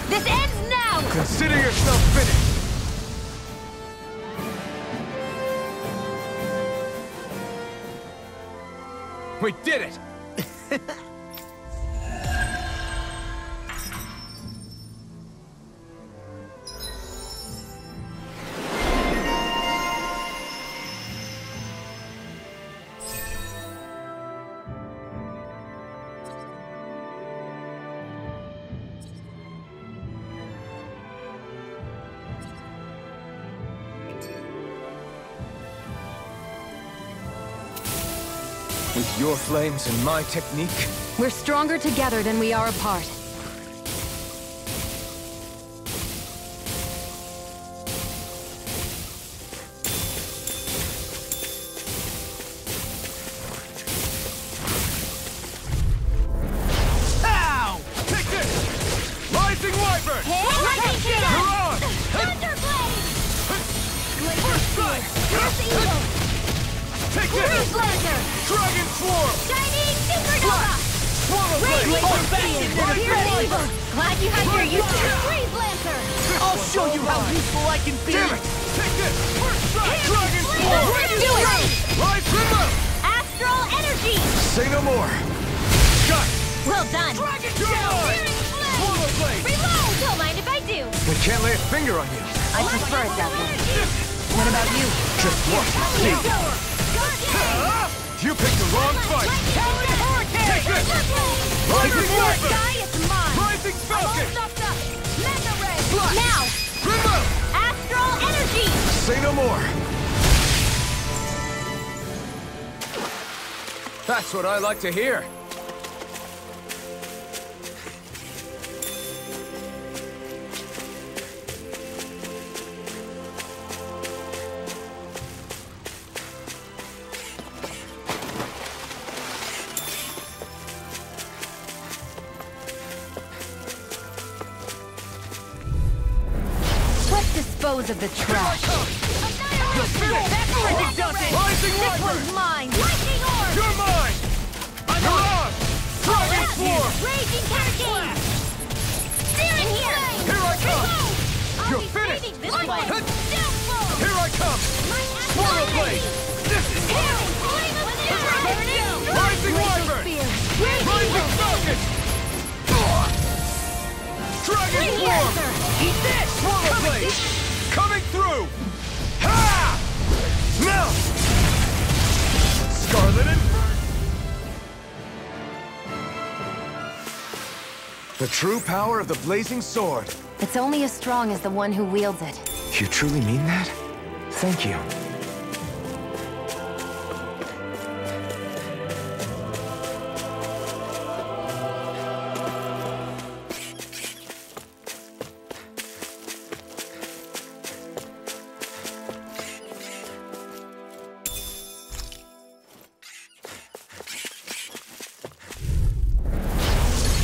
This ends now! Consider yourself finished! We did it! With your flames and my technique? We're stronger together than we are apart. Ow! Take this! Rising Wyvern! You're on! Thunderblade! First strike! Take this! Dragon Swarm! Shining Supernova! Swallow Blade! Glad you had your useless Freeze Lancer! I'll show you how useful I can be! Damn it! Take this! First strike! Dragon Swarm! Do it! Rise Rimbo! Astral Energy! Say no more! Shot! Well done! Dragon Shell! Swallow Blade! Reload! Don't mind if I do! I can't lay a finger on you. I prefer it that way. What about you? Just watch and see. You picked the wrong fight! Take this! Rising Wyvern! Rising Falcon! Now! Rimbo! Astral Energy! Say no more. That's what I like to hear. Let's dispose of the trash. Rising Wyvern! Mine! Lightning Orb! You're mine! I'm on! Dragon Swarm! Raging Hurricane! Steering here! Here I come! You're finished! This way! Downfall! Here I come! Swallow Blade! This is Rising Wyvern! Rising Falcon! Dragon Swarm! Eat this! Swallow Blade! Coming through! Ha! Now! Scarlet Inferno! The true power of the blazing sword. It's only as strong as the one who wields it. You truly mean that? Thank you.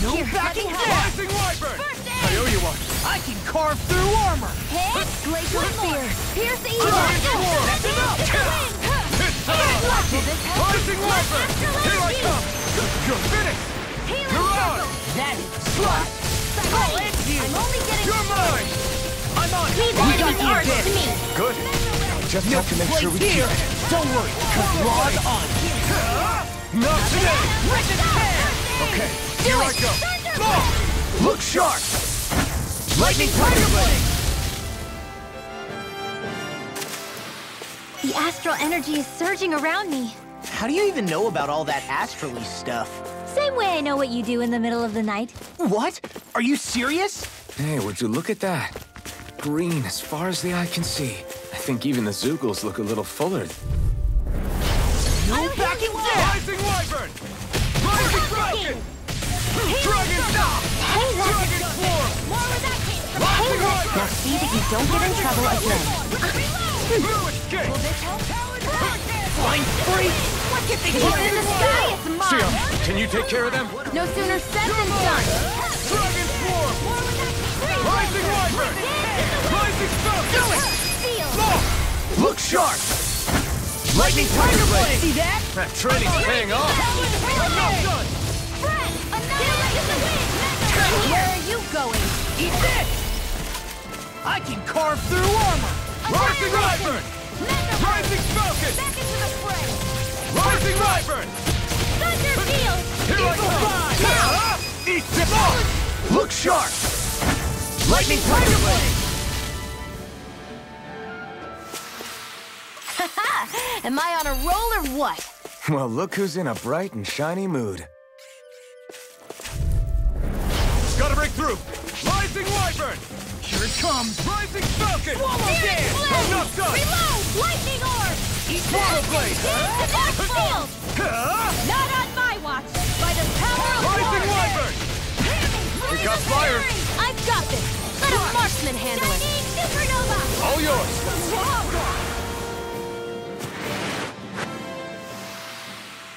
No backing down! Rising Wyvern! I owe you one! I can carve through armor! Glacial Spear! Pierce the evil! Dragon Swarm! It's time! Rising Wyvern! Here I come! You're finished! You're on! That is slut! I'll end you! I'm only getting You're mine! I'm on! Leave We all got the you art dead! to me! Good. Just No have to make sure we place keep here! it. Don't worry, cause log on! Not today! Rip and tear! Okay. Here I go! Look sharp! Lightning Tiger Blade! The astral energy is surging around me. How do you even know about all that astrally stuff? Same way I know what you do in the middle of the night. What? Are you serious? Hey, would you look at that? Green as far as the eye can see. I think even the Zoogles look a little fuller. No backing down! Rising Wyvern! Rising Falcon! Dragon Stop! Dragon Swarm! Rising Now Wyvern! see that you don't get in trouble again. Blue Escape! Flying free! What you think It's in the sky, it's See mine! 'em. Can you take care of them? No sooner said than done! Dragon Swarm! Rising Wyvern! Rising Falcon! Look sharp! Lightning Tiger Blade! See that? That training's paying off. I'm not done! Where are you going? Eat this! I can carve through armor! Rising Wyvern! Rising Falcon! Rising Wyvern! Here I come! Eat this up! Look sharp! Lightning Tiger Blade! Am I on a roll or what? Well, look who's in a bright and shiny mood. Gotta break through! Rising Wyvern! Here it comes! Rising Falcon! Swallow dance! I'm not done! Reload! Lightning Orb! Swallow blade! Field! Not on my watch! By the power of Rising Wyvern! We got fire! I've got this! Let a marksman handle it! Supernova! All yours!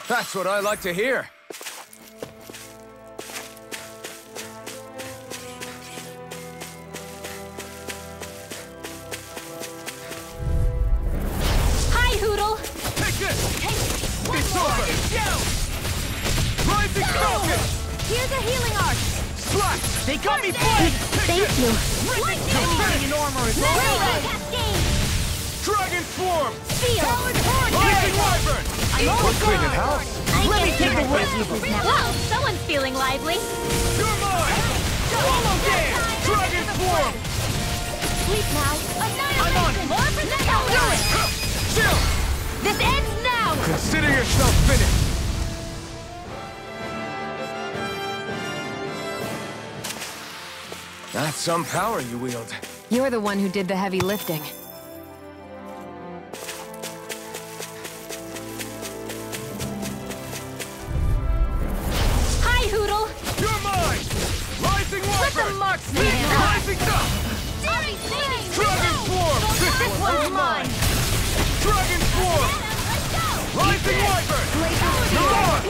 That's what I like to hear. Hi, Hoodle! Take this! It's over! Rising Falcon! Here's a healing arc! Slash! They got me flanked! Thank you! Anything in armor is Cascade! Dragon Swarm! Field! Rising Wyvern! We're cleaning house. Let me take the witnesses now. Wow, someone's feeling lively. You're mine! Almost there! Dragon Swarm! Sleep now. I'm on it. More for the power. Chill! This ends now. Consider yourself finished! That's some power you wield. You're the one who did the heavy lifting. Hi, Hoodle. You're mine! Rising Let the Wyvern! marksman handle it. Rising Duck! Dragon Swarm! This one's mine. Dragon Swarm! Rising Wyvern! You're on!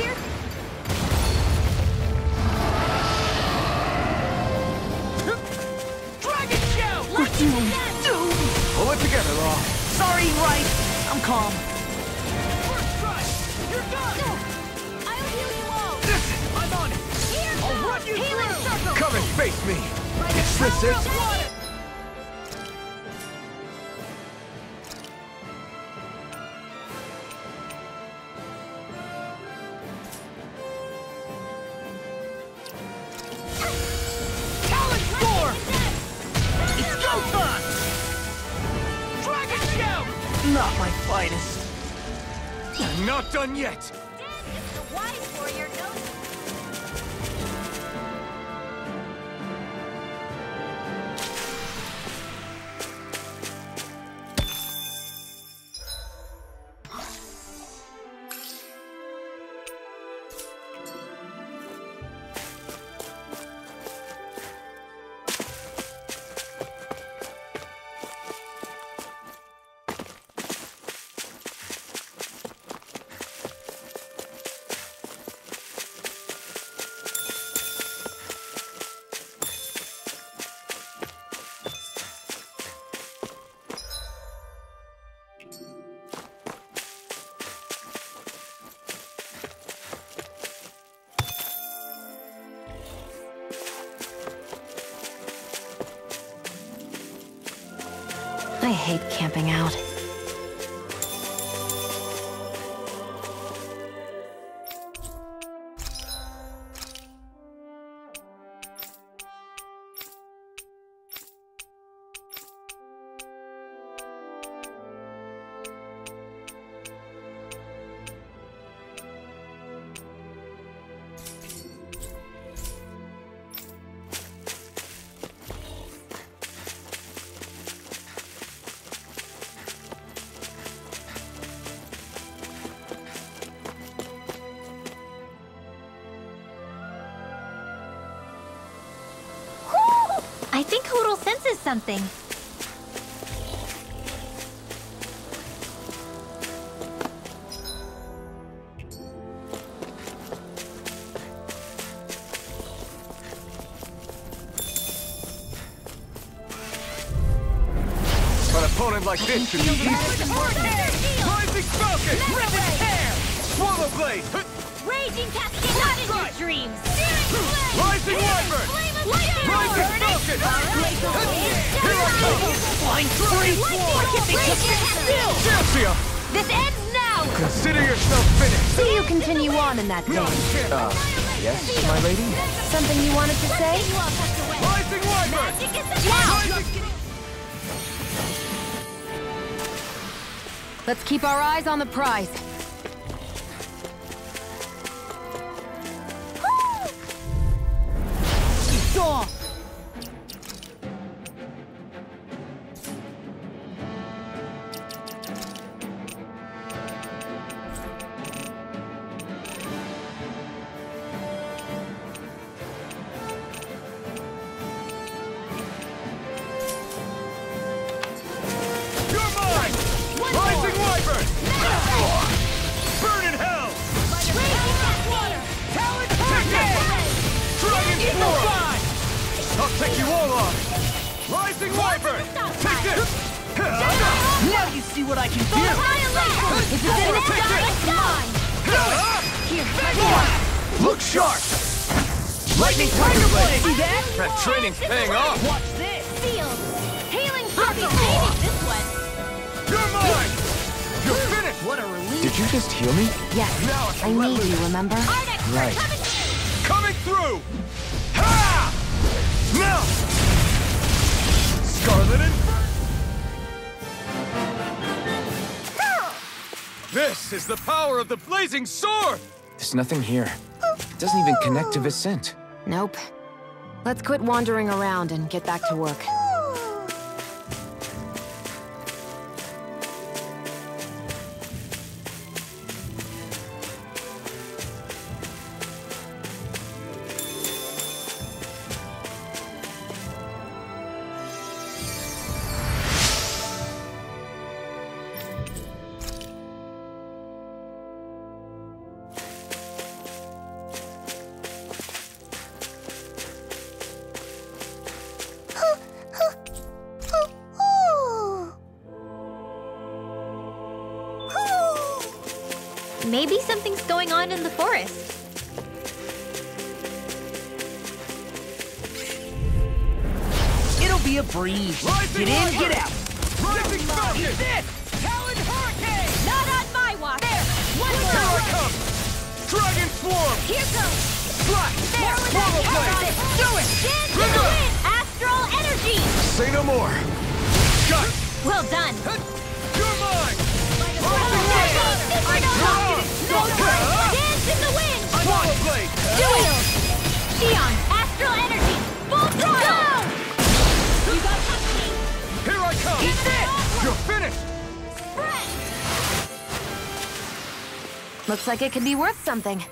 Dragon shout. Pull it together, Law. Sorry, right. I'm calm. You're done! I'll heal you all. Listen, I'm on it! I'll run you through. Come and face me! It's this it? It's go time! Dragon Shout! Not my finest. I'm not done yet! The wise warrior knows. I hate camping out. I think Hoodle senses something. An opponent like this should be easy. Rising Falcon! Swallow Blade! Raging Cascade, not in your dreams. Rising Wyvern! Rising Falcon! Here I come! Flying free! Celsius! This ends now. Consider yourself finished! So you continue on in that vein. Yes, my lady? Something you wanted to say? Rising Wyvern! Rising... Let's keep our eyes on the prize. Saw! what I can do. If it's mine. Here, Look sharp! Lightning Tiger Blade! See that? That training's paying off! Watch this! Sealed. Hailing Circle. Maybe this one. You're mine! You're finished! What a relief. Did you just heal me? Yes, I need you, remember? Right. Coming through! Ha! Now! Scarlet and... This is the power of the blazing sword! There's nothing here. It doesn't even connect to Vicent. Nope. Let's quit wandering around and get back to work. Maybe something's going on in the forest. It'll be a breeze. Rising Get in, Viper! get out. Rising Falcon! This! Talon Hurricane! Not on my watch. There. One Here I more. come! Dragon Swarm! Here goes. Slash! There with Swallow that. Blade! Do it. Dance in the wind. Astral energy. Say no more! Got it! Well done. You're mine! Dance in the wind. Swallow Blade! Do it. Xion. Astral energy. Full throttle. You got company. Here I come! Eat this. You're finished! Looks like it could be worth something.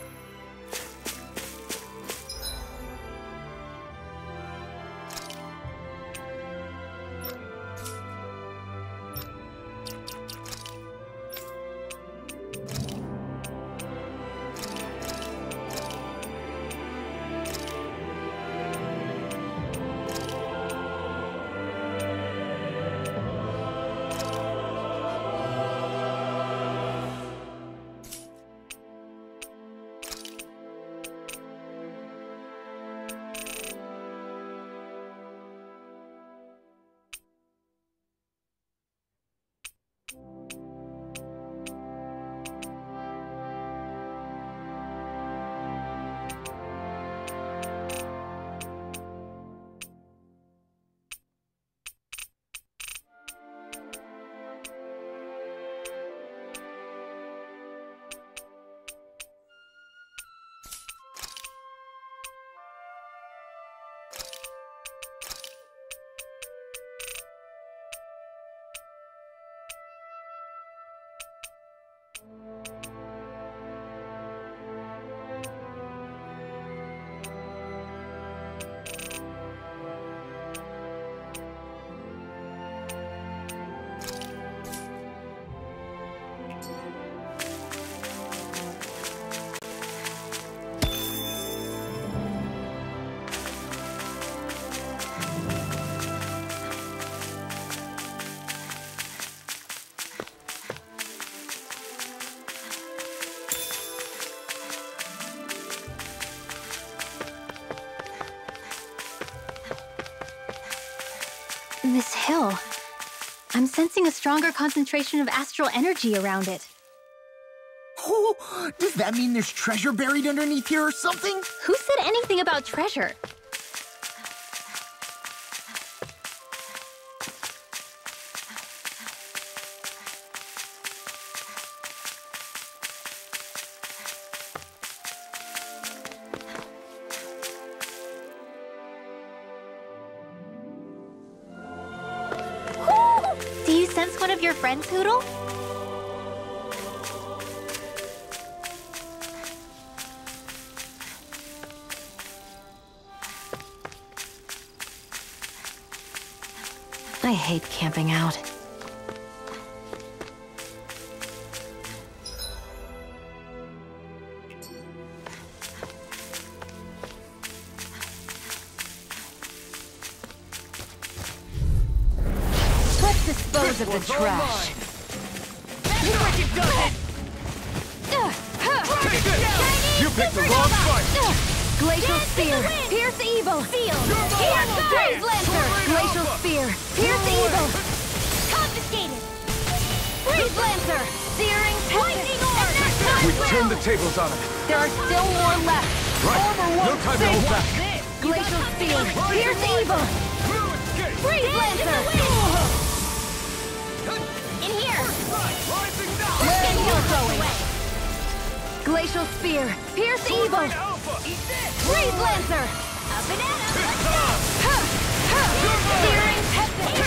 This hill. I'm sensing a stronger concentration of astral energy around it. Oh, does that mean there's treasure buried underneath here or something? Who said anything about treasure? Do you sense one of your friends, Hoodle? I hate camping out. Let's dispose of the trash. picked the wrong fight! Glacial Spear, pierce evil! Freeze Lancer! Glacial Spear, pierce evil! Confiscated! Freeze Lancer! Searing Lightning Orb! We turned the tables on him. There are still more left! Right. No time to hold back. Glacial Spear, pierce evil! Blue escape! Freeze Lancer! In here! Rising now! Where you're going! Glacial Spear, pierce evil! Alpha! Freeze Lancer! A banana! Searing Tempest!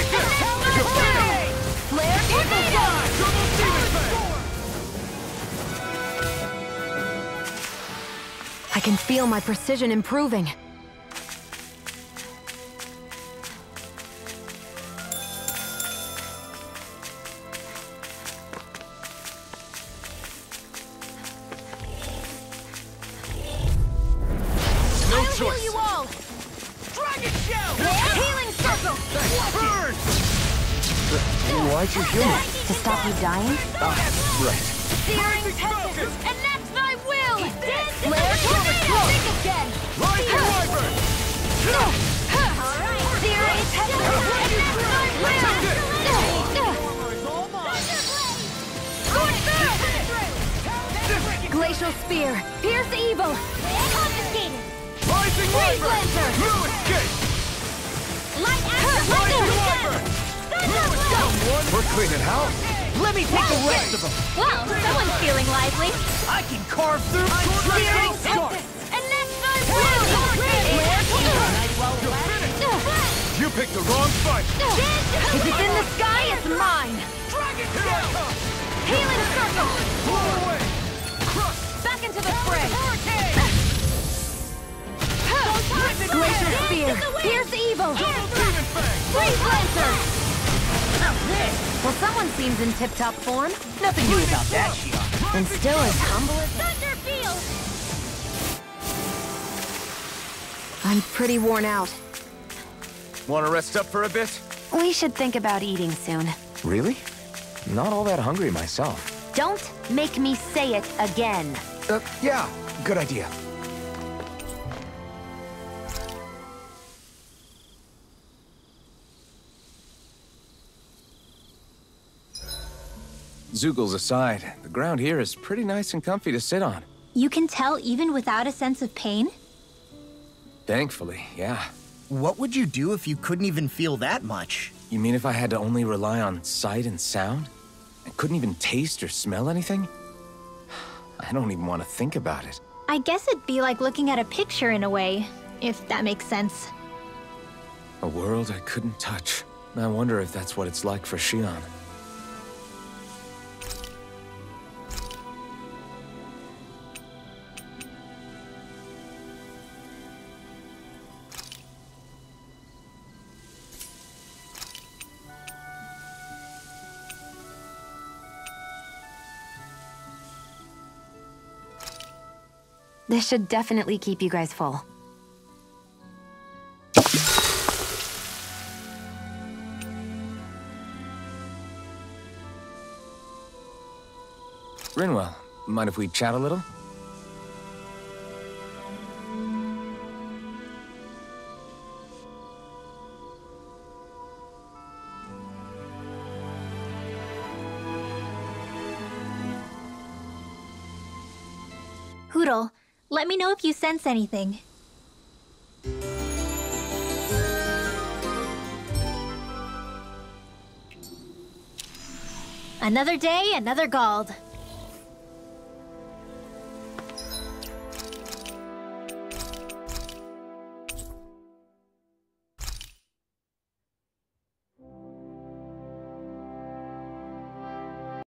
Flare Tornado! Double Demon Fang! I can feel my precision improving. No I'll heal choice! you all! Dragon Shell! Healing circle! Burn! Why'd you heal me? To stop you dying? Right. Searing Tempest! Enact thy will! Flare Tornado! Think again! Rising Wyvern! Alright! Searing Tempest! Enact thy will! Glacial Spear, pierce evil! Confiscated! Rising Freeze Wyvern! Lancer! Blue escape! Light Rising Wyvern! Blue escape! We're cleaning house. Let me take the rest of them. Well, someone's feeling lively. I can carve through Searing Tempest! Enact thy will! You picked the wrong fight! If it's in the sky, it's mine! Dragon Shell! Healing Circle! Blow away! Crush! Back into the fray! Glacial Glacial Spear, pierce evil! Demon Fang! Freeze Lancer! Well, someone seems in tip-top form. Nothing new about that, Shion. And still as humble as... Thunderfield! I'm pretty worn out. Want to rest up for a bit? We should think about eating soon. Really? Not all that hungry myself. Don't make me say it again. Yeah, good idea. Zoogles aside, the ground here is pretty nice and comfy to sit on. You can tell even without a sense of pain? Thankfully, yeah. What would you do if you couldn't even feel that much? You mean if I had to only rely on sight and sound? I couldn't even taste or smell anything? I don't even want to think about it. I guess it'd be like looking at a picture in a way, if that makes sense. A world I couldn't touch. I wonder if that's what it's like for Shion. This should definitely keep you guys full. Rinwell, mind if we chat a little? Hootle, let me know if you sense anything. Another day, another Gald.